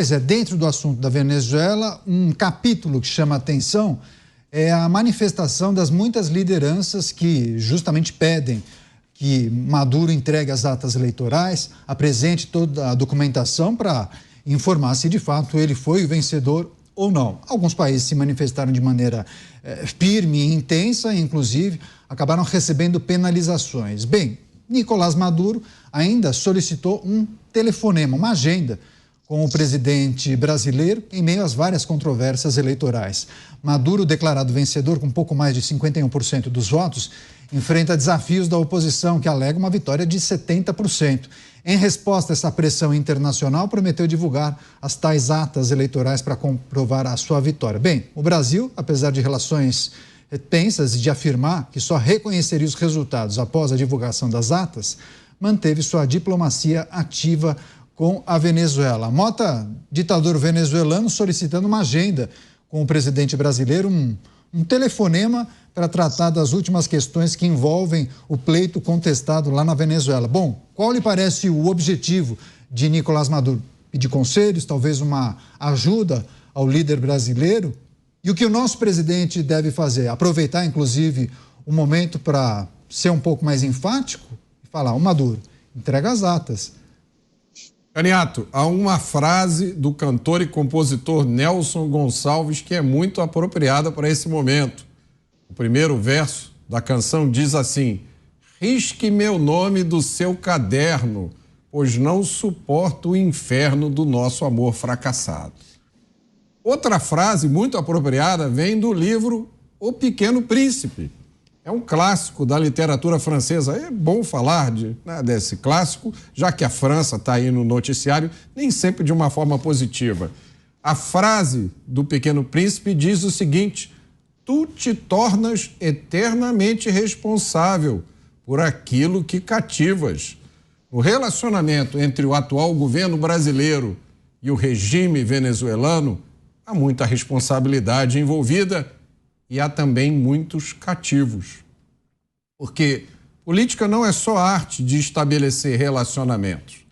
Pois é, dentro do assunto da Venezuela, um capítulo que chama a atenção é a manifestação das muitas lideranças que justamente pedem que Maduro entregue as atas eleitorais, apresente toda a documentação para informar se de fato ele foi o vencedor ou não. Alguns países se manifestaram de maneira firme e intensa, inclusive acabaram recebendo penalizações. Bem, Nicolás Maduro ainda solicitou um telefonema, uma agenda com o presidente brasileiro em meio às várias controvérsias eleitorais. Maduro, declarado vencedor com pouco mais de 51% dos votos, enfrenta desafios da oposição que alega uma vitória de 70%. Em resposta a essa pressão internacional, prometeu divulgar as tais atas eleitorais para comprovar a sua vitória. Bem, o Brasil, apesar de relações tensas e de afirmar que só reconheceria os resultados após a divulgação das atas, manteve sua diplomacia ativa com a Venezuela. Mota, ditador venezuelano, solicitando uma agenda com o presidente brasileiro, um telefonema para tratar das últimas questões que envolvem o pleito contestado lá na Venezuela. Bom, qual lhe parece o objetivo de Nicolás Maduro? Pedir conselhos, talvez uma ajuda ao líder brasileiro? E o que o nosso presidente deve fazer? Aproveitar, inclusive, o momento para ser um pouco mais enfático e falar: Maduro, entrega as atas. Caniato, há uma frase do cantor e compositor Nelson Gonçalves que é muito apropriada para esse momento. O primeiro verso da canção diz assim: risque meu nome do seu caderno, pois não suporto o inferno do nosso amor fracassado. Outra frase muito apropriada vem do livro O Pequeno Príncipe. É um clássico da literatura francesa. É bom falar desse clássico, já que a França está aí no noticiário, nem sempre de uma forma positiva. A frase do Pequeno Príncipe diz o seguinte: tu te tornas eternamente responsável por aquilo que cativas. No relacionamento entre o atual governo brasileiro e o regime venezuelano, há muita responsabilidade envolvida e há também muitos cativos. Porque política não é só a arte de estabelecer relacionamentos.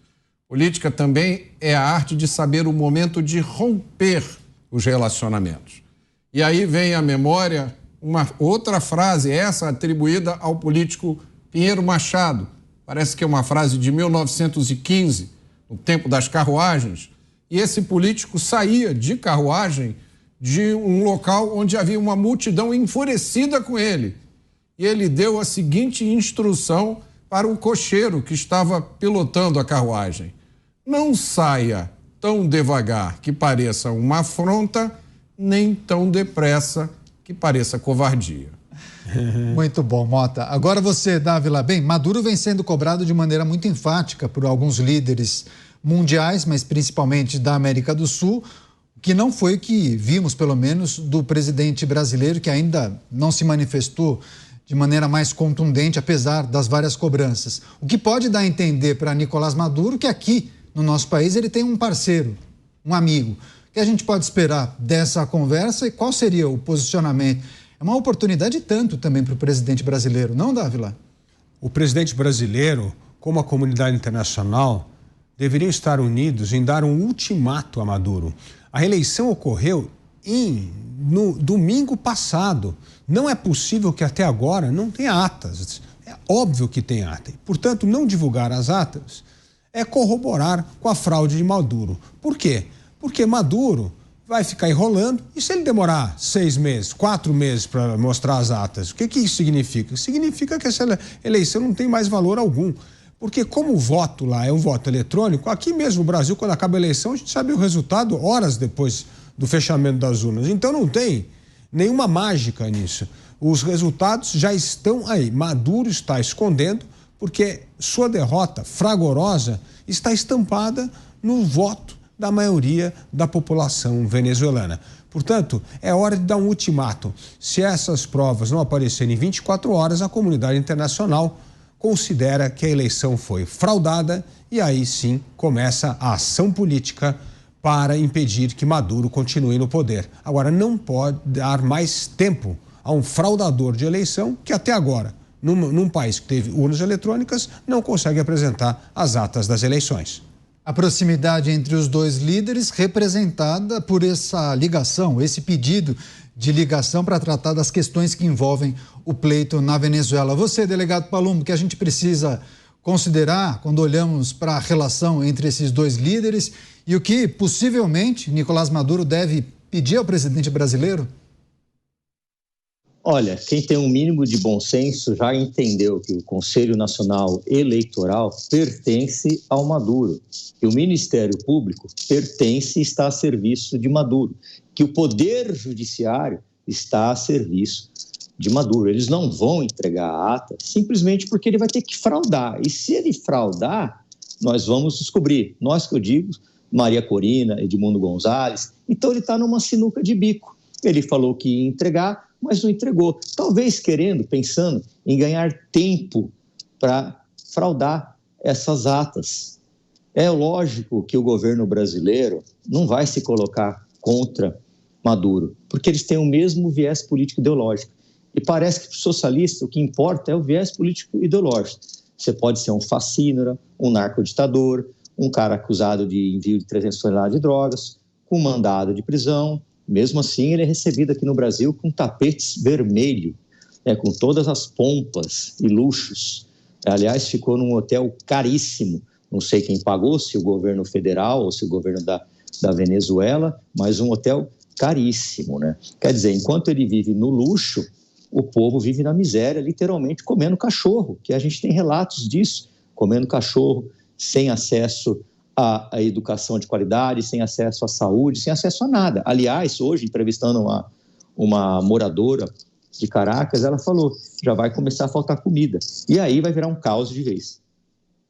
Política também é a arte de saber o momento de romper os relacionamentos. E aí vem à memória uma outra frase, essa atribuída ao político Pinheiro Machado. Parece que é uma frase de 1915, no tempo das carruagens. E esse político saía de carruagem de um local onde havia uma multidão enfurecida com ele. E ele deu a seguinte instrução para o cocheiro que estava pilotando a carruagem: não saia tão devagar que pareça uma afronta, nem tão depressa que pareça covardia. Muito bom, Mota. Agora você, Dávila, bem, Maduro vem sendo cobrado de maneira muito enfática por alguns líderes mundiais, mas principalmente da América do Sul, que não foi o que vimos, pelo menos, do presidente brasileiro, que ainda não se manifestou de maneira mais contundente, apesar das várias cobranças. O que pode dar a entender para Nicolás Maduro que aqui, no nosso país, ele tem um parceiro, um amigo. O que a gente pode esperar dessa conversa e qual seria o posicionamento? É uma oportunidade tanto também para o presidente brasileiro, não, Dávila? O presidente brasileiro, como a comunidade internacional, deveriam estar unidos em dar um ultimato a Maduro. A reeleição ocorreu no domingo passado. Não é possível que até agora não tenha atas. É óbvio que tem ata. Portanto, não divulgar as atas é corroborar com a fraude de Maduro. Por quê? Porque Maduro vai ficar enrolando, e se ele demorar 6 meses, 4 meses para mostrar as atas, o que isso significa? Significa que essa eleição não tem mais valor algum. Porque como o voto lá é um voto eletrônico, aqui mesmo no Brasil, quando acaba a eleição, a gente sabe o resultado horas depois do fechamento das urnas. Então não tem nenhuma mágica nisso. Os resultados já estão aí. Maduro está escondendo porque sua derrota fragorosa está estampada no voto da maioria da população venezuelana. Portanto, é hora de dar um ultimato. Se essas provas não aparecerem em 24 horas, a comunidade internacional considera que a eleição foi fraudada e aí sim começa a ação política para impedir que Maduro continue no poder. Agora, não pode dar mais tempo a um fraudador de eleição que até agora, num país que teve urnas eletrônicas, não consegue apresentar as atas das eleições. A proximidade entre os dois líderes representada por essa ligação, esse pedido de ligação para tratar das questões que envolvem o pleito na Venezuela. Você, delegado Palumbo, que a gente precisa considerar quando olhamos para a relação entre esses dois líderes e o que possivelmente Nicolás Maduro deve pedir ao presidente brasileiro? Olha, quem tem um mínimo de bom senso já entendeu que o Conselho Nacional Eleitoral pertence ao Maduro, que o Ministério Público pertence e está a serviço de Maduro, que o Poder Judiciário está a serviço de Maduro. Eles não vão entregar a ata simplesmente porque ele vai ter que fraudar. E se ele fraudar, nós vamos descobrir. Nós que eu digo, Maria Corina, Edmundo Gonzalez. Então ele está numa sinuca de bico. Ele falou que ia entregar, mas não entregou. Talvez pensando em ganhar tempo para fraudar essas atas. É lógico que o governo brasileiro não vai se colocar contra Maduro, porque eles têm o mesmo viés político ideológico. E parece que para o socialista o que importa é o viés político ideológico. Você pode ser um facínora, um narcoditador, um cara acusado de envio de 300 toneladas de drogas, com mandado de prisão. Mesmo assim, ele é recebido aqui no Brasil com tapetes vermelhos, com todas as pompas e luxos. Aliás, ficou num hotel caríssimo. Não sei quem pagou, se o governo federal ou se o governo da Venezuela, mas um hotel caríssimo, né? Quer dizer, enquanto ele vive no luxo, o povo vive na miséria, literalmente comendo cachorro, que a gente tem relatos disso, comendo cachorro, sem acesso à educação de qualidade, sem acesso à saúde, sem acesso a nada. Aliás, hoje, entrevistando uma moradora de Caracas, ela falou, já vai começar a faltar comida. E aí vai virar um caos de vez.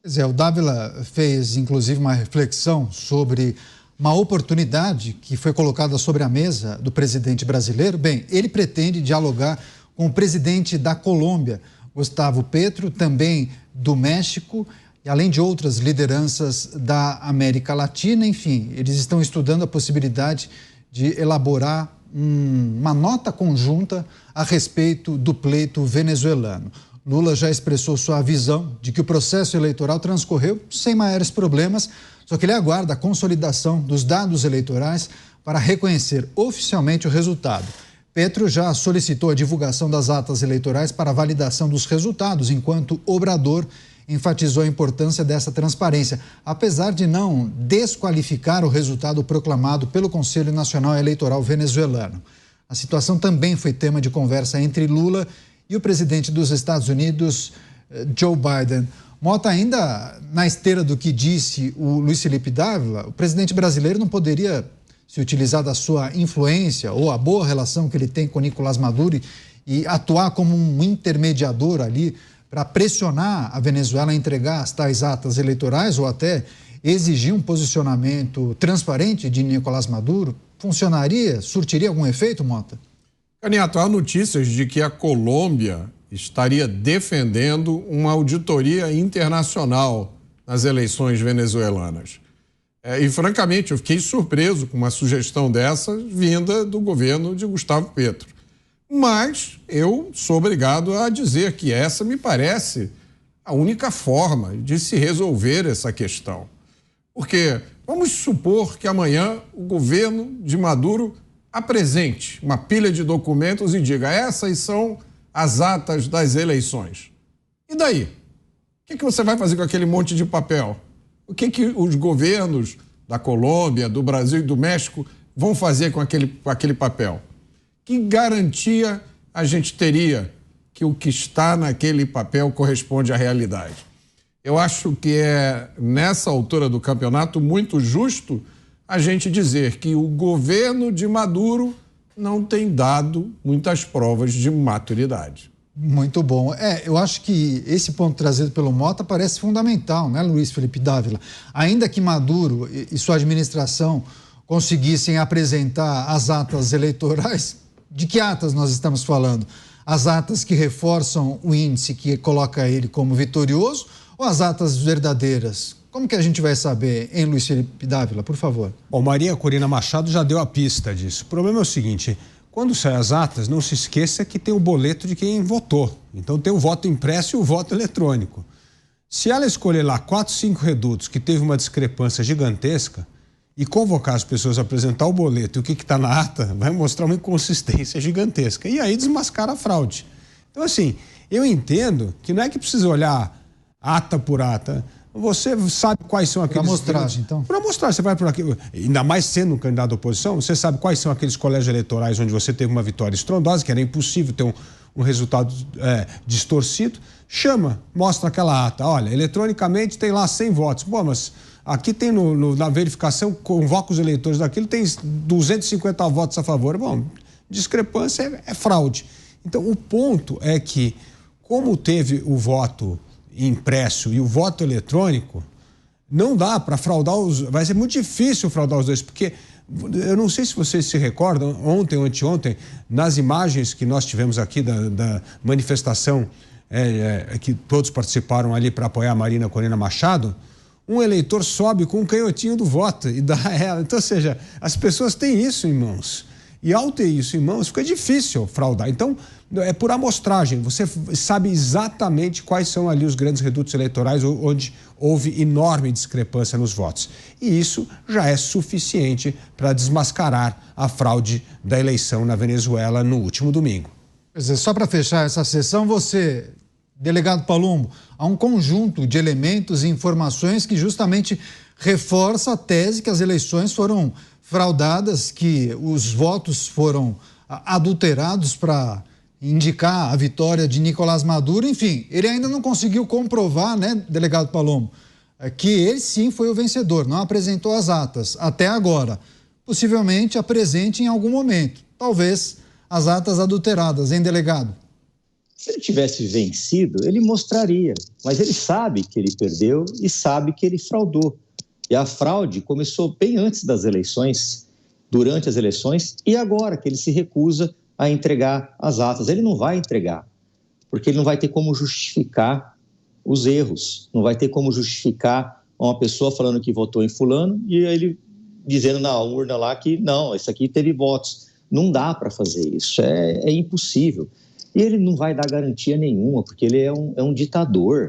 Zé, o Dávila fez, inclusive, uma reflexão sobre uma oportunidade que foi colocada sobre a mesa do presidente brasileiro. Bem, ele pretende dialogar com o presidente da Colômbia, Gustavo Petro, também do México, e além de outras lideranças da América Latina. Enfim, eles estão estudando a possibilidade de elaborar uma nota conjunta a respeito do pleito venezuelano. Lula já expressou sua visão de que o processo eleitoral transcorreu sem maiores problemas, só que ele aguarda a consolidação dos dados eleitorais para reconhecer oficialmente o resultado. Petro já solicitou a divulgação das atas eleitorais para validação dos resultados, enquanto Obrador enfatizou a importância dessa transparência, apesar de não desqualificar o resultado proclamado pelo Conselho Nacional Eleitoral venezuelano. A situação também foi tema de conversa entre Lula e o presidente dos Estados Unidos, Joe Biden. Mota, ainda na esteira do que disse o Luiz Felipe Dávila, o presidente brasileiro não poderia se utilizar da sua influência ou a boa relação que ele tem com Nicolás Maduro e atuar como um intermediador ali para pressionar a Venezuela a entregar as tais atas eleitorais ou até exigir um posicionamento transparente de Nicolás Maduro? Funcionaria? Surtiria algum efeito, Mota? Caniato, há notícias de que a Colômbia estaria defendendo uma auditoria internacional nas eleições venezuelanas. E, francamente, eu fiquei surpreso com uma sugestão dessa vinda do governo de Gustavo Petro. Mas eu sou obrigado a dizer que essa me parece a única forma de se resolver essa questão. Porque vamos supor que amanhã o governo de Maduro apresente uma pilha de documentos e diga: essas são as atas das eleições. E daí? O que você vai fazer com aquele monte de papel? O que os governos da Colômbia, do Brasil e do México vão fazer com aquele papel? Que garantia a gente teria que o que está naquele papel corresponde à realidade? Eu acho que é, nessa altura do campeonato, muito justo a gente dizer que o governo de Maduro não tem dado muitas provas de maturidade. Muito bom. Eu acho que esse ponto trazido pelo Mota parece fundamental, né, Luiz Felipe Dávila? Ainda que Maduro e sua administração conseguissem apresentar as atas eleitorais, de que atas nós estamos falando? As atas que reforçam o índice que coloca ele como vitorioso ou as atas verdadeiras? Como que a gente vai saber, hein, Luiz Felipe Dávila, por favor? Bom, Maria Corina Machado já deu a pista disso. O problema é o seguinte: quando saem as atas, não se esqueça que tem o boleto de quem votou. Então tem o voto impresso e o voto eletrônico. Se ela escolher lá 4, 5 redutos que teve uma discrepância gigantesca e convocar as pessoas a apresentar o boleto e o que está na ata, vai mostrar uma inconsistência gigantesca. E aí desmascara a fraude. Então, assim, eu entendo que não é que precisa olhar ata por ata. Você sabe quais são aqueles... Para amostragem, então. Para amostragem, você vai por aqui, ainda mais sendo um candidato da oposição, você sabe quais são aqueles colégios eleitorais onde você teve uma vitória estrondosa, que era impossível ter um resultado distorcido. Chama, mostra aquela ata. Olha, eletronicamente tem lá 100 votos. Bom, mas aqui tem na verificação, convoca os eleitores daquilo, tem 250 votos a favor. Bom, discrepância é fraude. Então, o ponto é que, como teve o voto impresso e o voto eletrônico, não dá para fraudar vai ser muito difícil fraudar os dois, porque eu não sei se vocês se recordam, ontem ou anteontem, nas imagens que nós tivemos aqui da manifestação que todos participaram ali para apoiar a Marina Corina Machado, um eleitor sobe com um canhotinho do voto e dá a ela. Então, ou seja, as pessoas têm isso em mãos. E ao ter isso em mãos, fica difícil fraudar. Então, é por amostragem. Você sabe exatamente quais são ali os grandes redutos eleitorais onde houve enorme discrepância nos votos. E isso já é suficiente para desmascarar a fraude da eleição na Venezuela no último domingo. Quer dizer, só para fechar essa sessão, você, delegado Palumbo, há um conjunto de elementos e informações que justamente reforça a tese que as eleições foram fraudadas, que os votos foram adulterados para indicar a vitória de Nicolás Maduro. Enfim, ele ainda não conseguiu comprovar, né, delegado Palumbo, que ele sim foi o vencedor, não apresentou as atas até agora. Possivelmente apresente em algum momento, talvez as atas adulteradas, hein, delegado? Se ele tivesse vencido, ele mostraria, mas ele sabe que ele perdeu e sabe que ele fraudou. E a fraude começou bem antes das eleições, durante as eleições e agora que ele se recusa a entregar as atas. Ele não vai entregar, porque ele não vai ter como justificar os erros, não vai ter como justificar uma pessoa falando que votou em fulano e ele dizendo na urna lá que não, esse aqui teve votos. Não dá para fazer isso, é impossível. E ele não vai dar garantia nenhuma, porque ele é um ditador.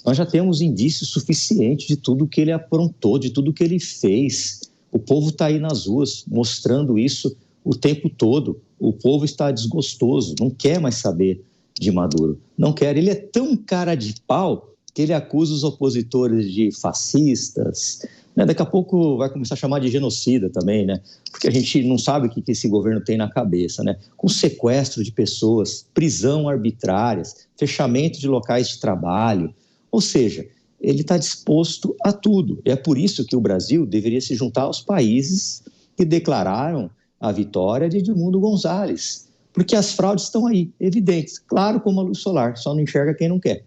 Nós já temos indícios suficientes de tudo que ele aprontou, de tudo que ele fez. O povo está aí nas ruas mostrando isso o tempo todo. O povo está desgostoso, não quer mais saber de Maduro. Não quer. Ele é tão cara de pau que ele acusa os opositores de fascistas. Né? Daqui a pouco vai começar a chamar de genocida também, né? Porque a gente não sabe o que esse governo tem na cabeça, né? Com sequestro de pessoas, prisão arbitrárias, fechamento de locais de trabalho. Ou seja, ele está disposto a tudo. E é por isso que o Brasil deveria se juntar aos países que declararam a vitória de Edmundo Gonzalez. Porque as fraudes estão aí, evidentes. Claro como a luz solar, só não enxerga quem não quer.